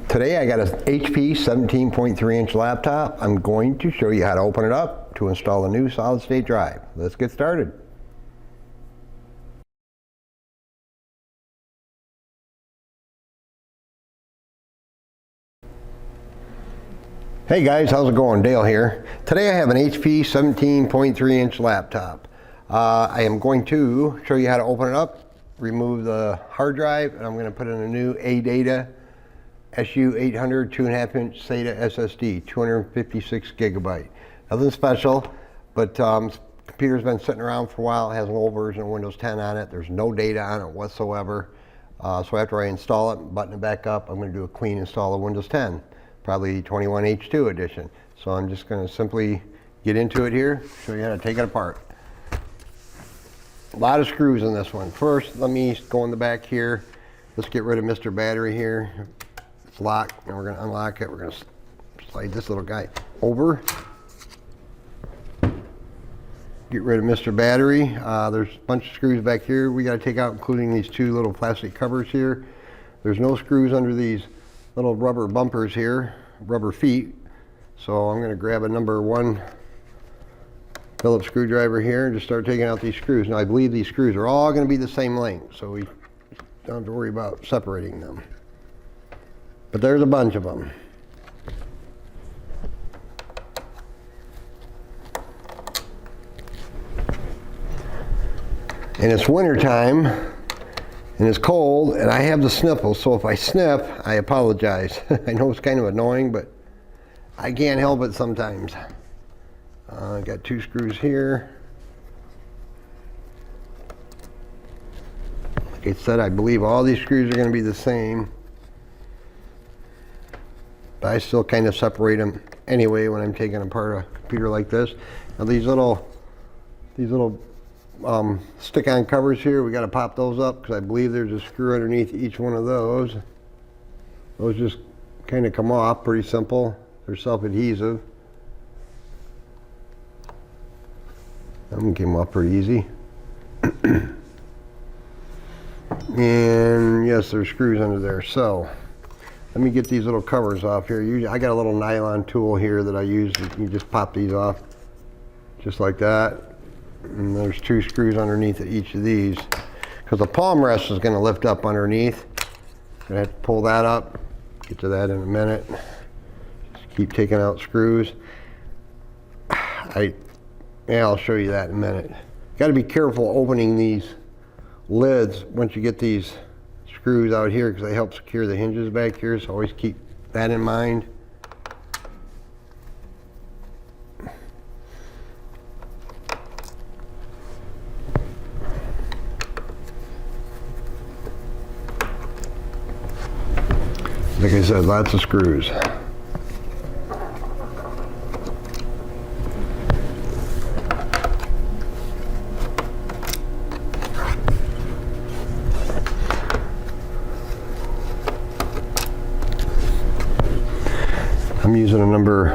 Today I got a HP 17.3-inch laptop. I'm going to show you how to open it up to install a new solid-state drive. Let's get started. Hey guys, how's it going? Dale here. Today I have an HP 17.3-inch laptop. I am going to show you how to open it up, remove the hard drive, and I'm going to put in a new ADATA SU800 2.5-inch SATA SSD, 256 gigabyte. Nothing special, but computer's been sitting around for a while. It has an old version of Windows 10 on it. There's no data on it whatsoever. So after I install it, button it back up, I'm going to do a clean install of Windows 10, probably 21H2 edition. So I'm just going to simply get into it here, show you how to take it apart. A lot of screws in this one. First, let me go in the back here. Let's get rid of Mr. Battery here. It's locked, and we're going to unlock it. We're going to slide this little guy over. Get rid of Mr. Battery. There's a bunch of screws back here we got to take out, including these two little plastic covers here. There's no screws under these little rubber bumpers here, rubber feet. So I'm going to grab a number 1 Phillips screwdriver here and just start taking out these screws. Now I believe these screws are all going to be the same length, so we don't have to worry about separating them. But there's a bunch of them. And it's winter time and it's cold and I have the sniffles, so if I sniff, I apologize. I know it's kind of annoying, but I can't help it sometimes. I got 2 screws here. Like I said, I believe all these screws are going to be the same. But I still kind of separate them anyway when I'm taking apart a computer like this. Now these little stick-on covers here, we got to pop those up because I believe there's a screw underneath each one of those. Those just kind of come off pretty simple. They're self-adhesive. That one came off pretty easy. And yes, there's screws under there. So let me get these little covers off here. I got a little nylon tool here that I use. You just pop these off just like that. And there's 2 screws underneath each of these because the palm rest is going to lift up underneath. I'm going to have to pull that up. Get to that in a minute. Just keep taking out screws. Yeah, I'll show you that in a minute. Got to be careful opening these lids once you get these screws out here because they help secure the hinges back here, so always keep that in mind. Like I said, lots of screws. I'm using a number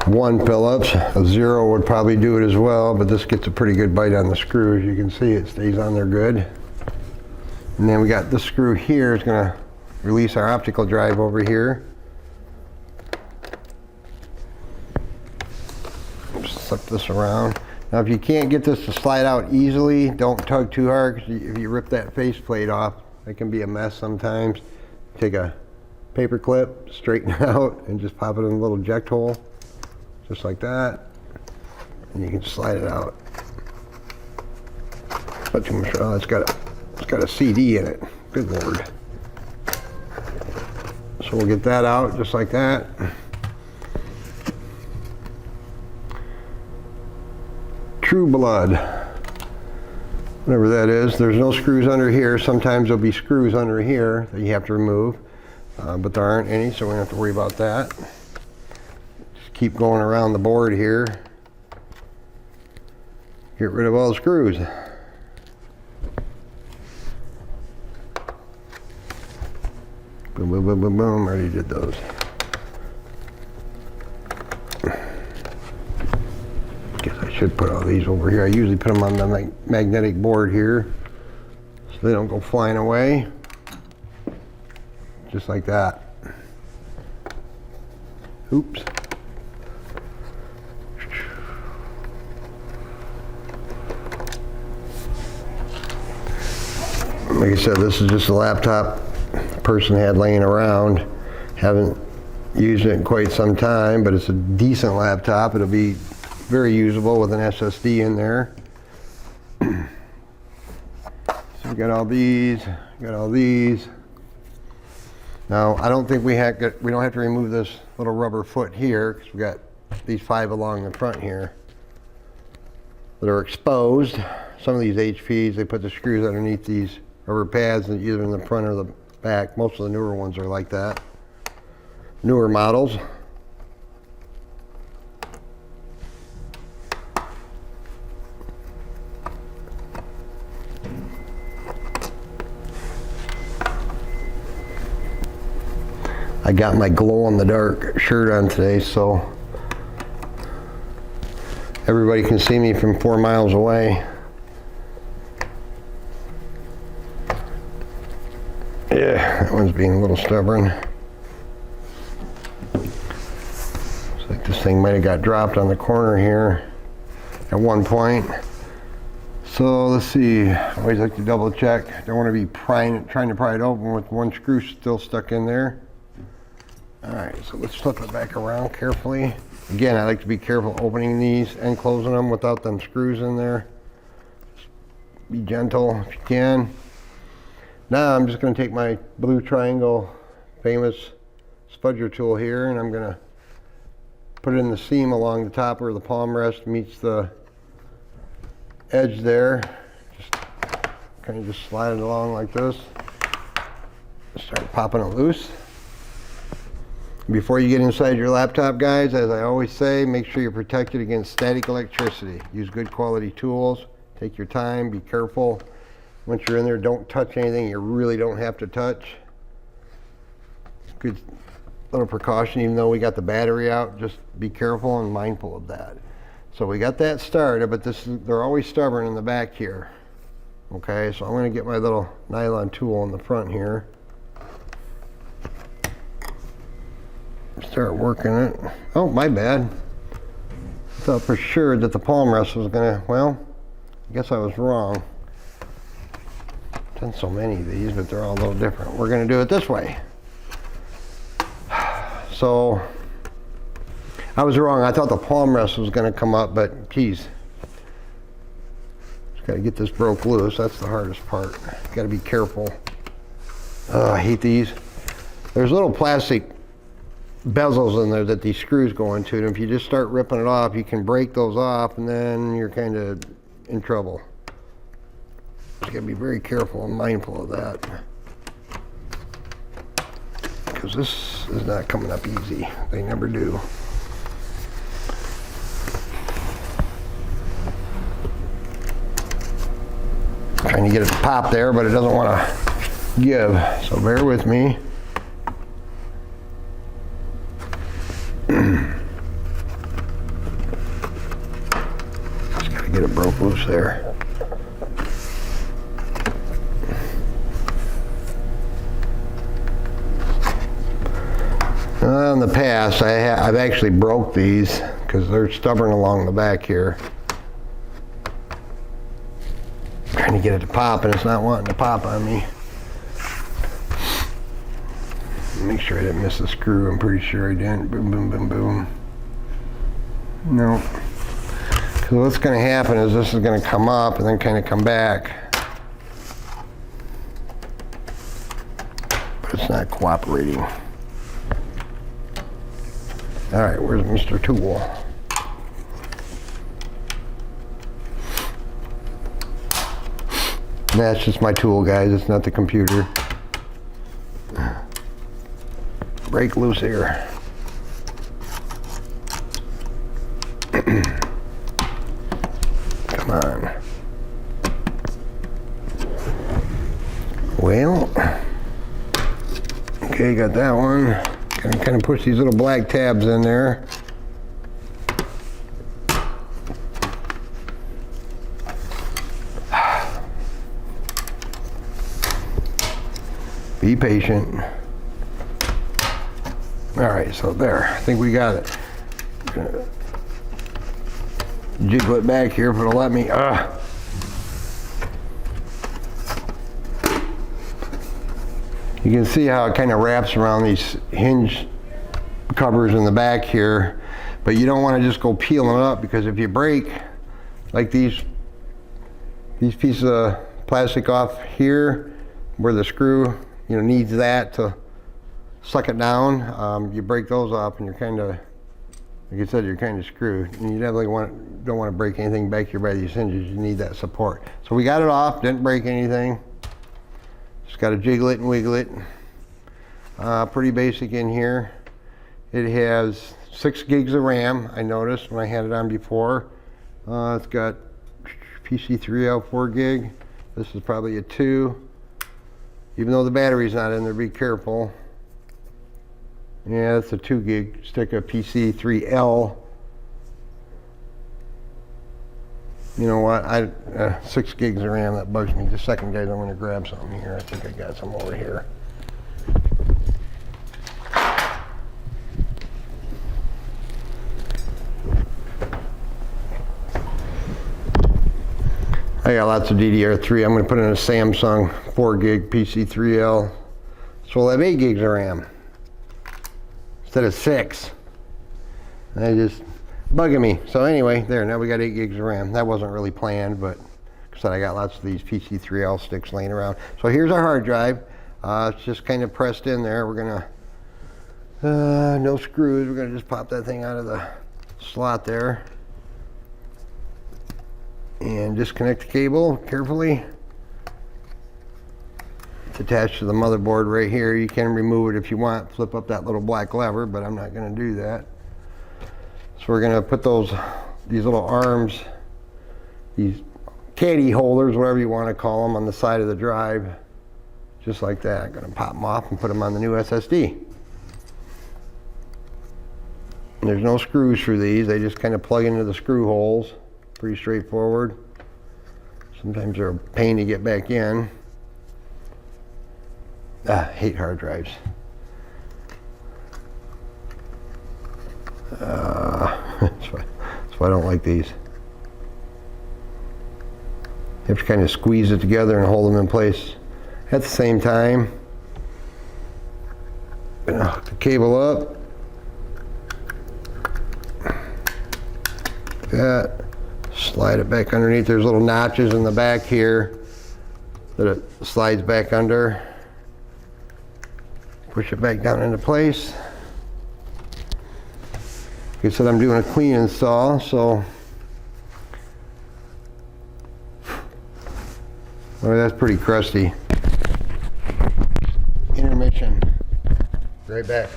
1 Phillips. A 0 would probably do it as well, but this gets a pretty good bite on the screw. As you can see, it stays on there good. And then we got this screw here. It's going to release our optical drive over here. Just slip this around. Now if you can't get this to slide out easily, don't tug too hard, because if you rip that faceplate off, it can be a mess sometimes. Take a paper clip, straighten it out, and just pop it in a little eject hole, just like that, and you can slide it out. Not too much. Oh, it's got a CD in it. Good Lord. So we'll get that out just like that. True Blood, whatever that is. There's no screws under here. Sometimes there'll be screws under here that you have to remove. But there aren't any, so we don't have to worry about that. Just keep going around the board here. Get rid of all the screws. Boom, boom, boom, boom, boom. Already did those. Guess I should put all these over here. I usually put them on the magnetic board here so they don't go flying away. just like that. Oops. Like I said, this is just a laptop the person had laying around. Haven't used it in quite some time, but it's a decent laptop. It'll be very usable with an SSD in there. So we got all these, got all these. Now, I don't think we don't have to remove this little rubber foot here, because we got these 5 along the front here that are exposed. Some of these HPs, they put the screws underneath these rubber pads, either in the front or the back. Most of the newer ones are like that. Newer models. I got my glow-in-the-dark shirt on today, so everybody can see me from 4 miles away. Yeah, that one's being a little stubborn. Looks like this thing might have got dropped on the corner here at one point. So let's see, I always like to double check. Don't want to be trying to pry it open with one screw still stuck in there. All right, so let's flip it back around carefully. Again, I like to be careful opening these and closing them without them screws in there. Just be gentle if you can. Now I'm just going to take my blue triangle famous Spudger tool here, and I'm going to put it in the seam along the top where the palm rest meets the edge there. Just kind of just slide it along like this. Start popping it loose. Before you get inside your laptop, guys, as I always say, make sure you're protected against static electricity. Use good quality tools. Take your time. Be careful. Once you're in there, don't touch anything you really don't have to touch. Good little precaution, even though we got the battery out, just be careful and mindful of that. So we got that started, but they're always stubborn in the back here. Okay, so I'm going to get my little nylon tool in the front here. Start working it. Oh, my bad. I thought for sure that the palm rest was going to, well, I guess I was wrong. Done so many of these, but they're all a little different. We're going to do it this way. So I was wrong. I thought the palm rest was going to come up, but geez, just got to get this broke loose. That's the hardest part. Got to be careful. I hate these. There's little plastic bezels in there that these screws go into, and if you just start ripping it off, you can break those off, and then you're kind of in trouble. You gotta be very careful and mindful of that, because this is not coming up easy. They never do. Trying to get it to pop there, but it doesn't want to give, so bear with me. Just gotta get it broke loose there. In the past, I've actually broke these because they're stubborn along the back here. Trying to get it to pop, and it's not wanting to pop on me. Make sure I didn't miss the screw. I'm pretty sure I didn't. Boom, boom, boom, boom. No. Because what's going to happen is this is going to come up and then kind of come back. But it's not cooperating. All right, where's Mr. Tool? That's just my tool, guys. It's not the computer. Break loose here. Come on. Well, okay, got that one. Gonna kind of push these little black tabs in there. Be patient. All right, so there, I think we got it. Jiggle it back here if it'll let me. You can see how it kind of wraps around these hinge covers in the back here, but you don't want to just go peeling it up, because if you break like these pieces of plastic off here where the screw needs that to suck it down, you break those off and you're kind of, like I said, you're kind of screwed. And you definitely don't want to break anything back here by these hinges. You need that support. So we got it off, didn't break anything. Just got to jiggle it and wiggle it. Pretty basic in here. It has 6 gigs of RAM, I noticed when I had it on before. It's got PC3L 4 gig. This is probably a 2. Even though the battery's not in there, be careful. Yeah, it's a 2 gig stick of PC3L. You know what? 6 gigs of RAM, that bugs me. Just a second, guys. I'm going to grab something here. I think I got some over here. I got lots of DDR3. I'm going to put in a Samsung 4 gig PC3L. So we'll have 8 gigs of RAM instead of 6. They just bugging me. So anyway, there, now we got 8 gigs of RAM. That wasn't really planned, but like I said, I got lots of these PC3L sticks laying around. So here's our hard drive. It's just kind of pressed in there. We're going to, no screws. We're going to just pop that thing out of the slot there. And disconnect the cable carefully. It's attached to the motherboard right here. You can remove it if you want. Flip up that little black lever, but I'm not going to do that. So we're going to put these little arms, these caddy holders, whatever you want to call them, on the side of the drive, just like that. I'm going to pop them off and put them on the new SSD. And there's no screws for these. They just kind of plug into the screw holes. Pretty straightforward. Sometimes they're a pain to get back in. Hate hard drives. That's why I don't like these. You have to kind of squeeze it together and hold them in place at the same time. Hook the cable up. Like that. Slide it back underneath. There's little notches in the back here that it slides back under. Push it back down into place. Like I said, I'm doing a clean install, so that's pretty crusty. Intermission. Right back.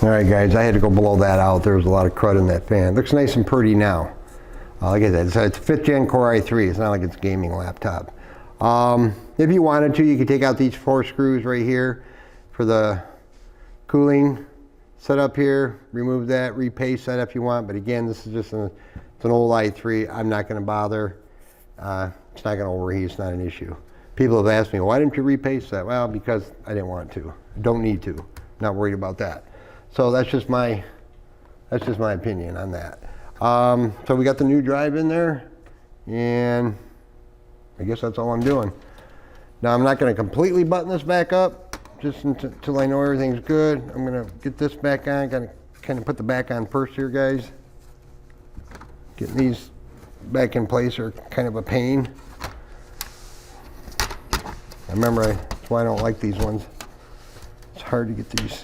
All right, guys, I had to go blow that out. There was a lot of crud in that fan. It looks nice and pretty now. Like I said, it's a 5th gen Core i3. It's not like it's a gaming laptop. If you wanted to, you could take out these 4 screws right here for the cooling setup here. Remove that, repaste that if you want. But again, this is just it's an old i3. I'm not going to bother. It's not going to overheat. It's not an issue. People have asked me, why didn't you repaste that? Well, because I didn't want to. Don't need to. Not worried about that. So that's just my opinion on that. So we got the new drive in there, and I guess that's all I'm doing. Now I'm not going to completely button this back up, just until I know everything's good. I'm going to get this back on. Got to kind of put the back on first here, guys. Getting these back in place are kind of a pain. That's why I don't like these ones. It's hard to get these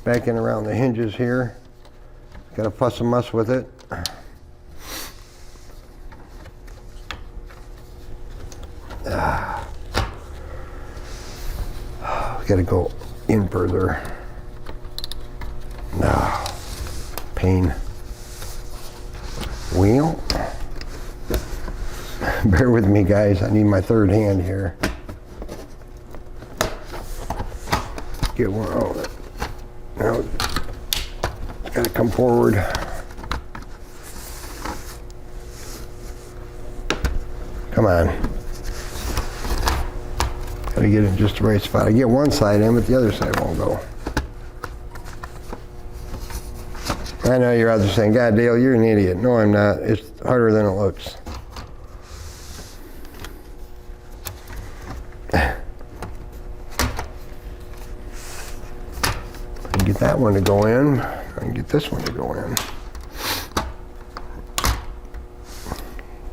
back in around the hinges here. Got to fuss and muss with it. Got to go in further. No. Pain. Wheel. Bear with me, guys. I need my third hand here. Get one. Oh, now it's got to come forward. Come on. Gotta get it in just the right spot. I get one side in, but the other side won't go. I know you're out there saying, God, Dale, you're an idiot. No, I'm not. It's harder than it looks. Get that one to go in. I can get this one to go in.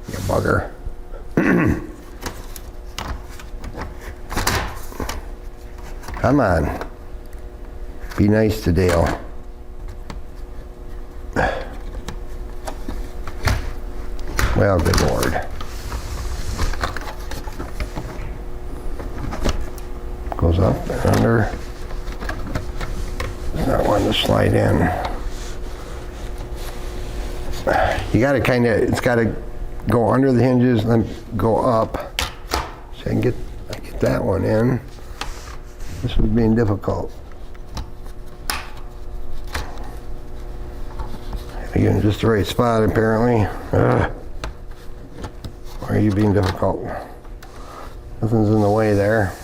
You bugger. Come on. Be nice to Dale. Well, good Lord. Goes up and under. Not wanting to slide in. You got to kind of, it's got to go under the hinges and then go up. So I can get that one in. This was being difficult. You're in just the right spot apparently. Why are you being difficult? Nothing's in the way there.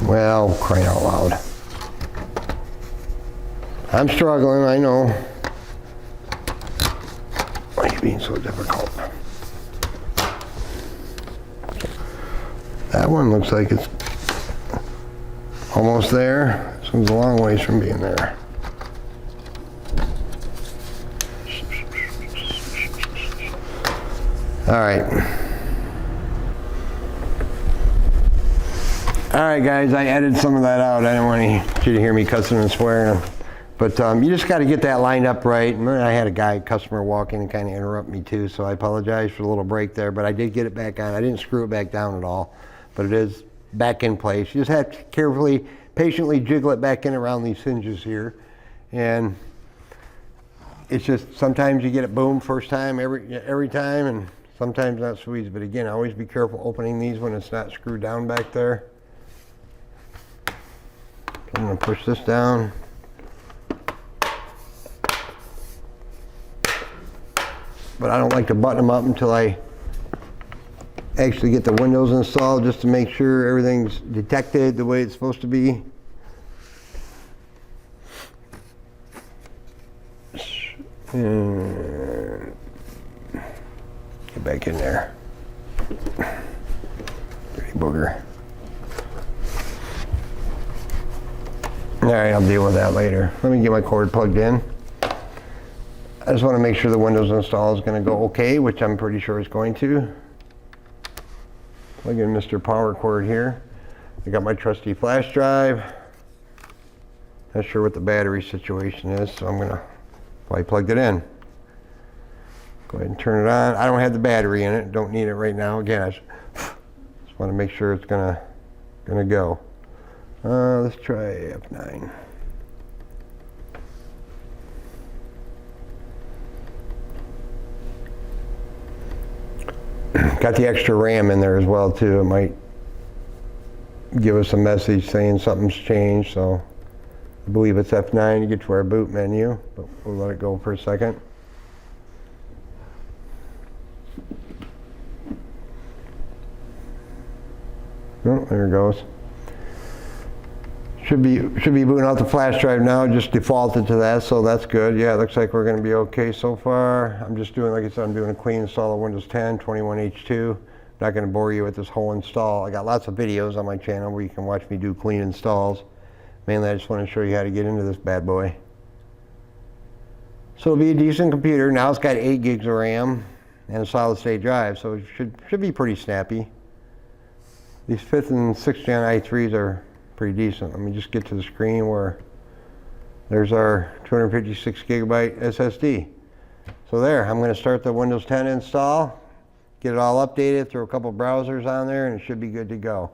Well, crying out loud. I'm struggling, I know. Why are you being so difficult? That one looks like it's almost there. This one's a long ways from being there. All right. All right, guys, I edited some of that out. I didn't want you to hear me cussing and swearing. But you just got to get that lined up right. And I had a customer walk in and kind of interrupt me too, so I apologize for the little break there. But I did get it back on. I didn't screw it back down at all, but it is back in place. You just have to carefully, patiently jiggle it back in around these hinges here. And it's just, sometimes you get it boom first time, every time, and sometimes not so easy. But again, always be careful opening these when it's not screwed down back there. I'm going to push this down. But I don't like to button them up until I actually get the windows installed, just to make sure everything's detected the way it's supposed to be. And get back in there. Dirty booger. All right, I'll deal with that later. Let me get my cord plugged in. I just want to make sure the Windows install is going to go okay, which I'm pretty sure it's going to. Plug in Mr. Power cord here. I got my trusty flash drive. Not sure what the battery situation is, so I'm going to, well, I plugged it in. Go ahead and turn it on. I don't have the battery in it. Don't need it right now. Again, I just want to make sure it's going to go. Let's try F9. Got the extra RAM in there as well too. It might give us a message saying something's changed, so I believe it's F9 to get to our boot menu, but we'll let it go for a second. Oh, there it goes. Should be booting out the flash drive now. Just defaulted to that, so that's good. Yeah, it looks like we're going to be okay so far. I'm just doing, like I said, I'm doing a clean install of Windows 10 21H2. Not going to bore you with this whole install. I got lots of videos on my channel where you can watch me do clean installs. Mainly, I just want to show you how to get into this bad boy. So it'll be a decent computer. Now it's got 8 gigs of RAM and a solid state drive, so it should be pretty snappy. These 5th and 6th gen i3s are pretty decent. Let me just get to the screen where there's our 256 gigabyte SSD. So there, I'm going to start the Windows 10 install, get it all updated, throw a couple browsers on there, and it should be good to go.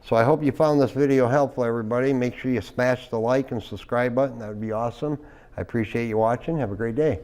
So I hope you found this video helpful, everybody. Make sure you smash the like and subscribe button. That would be awesome. I appreciate you watching. Have a great day.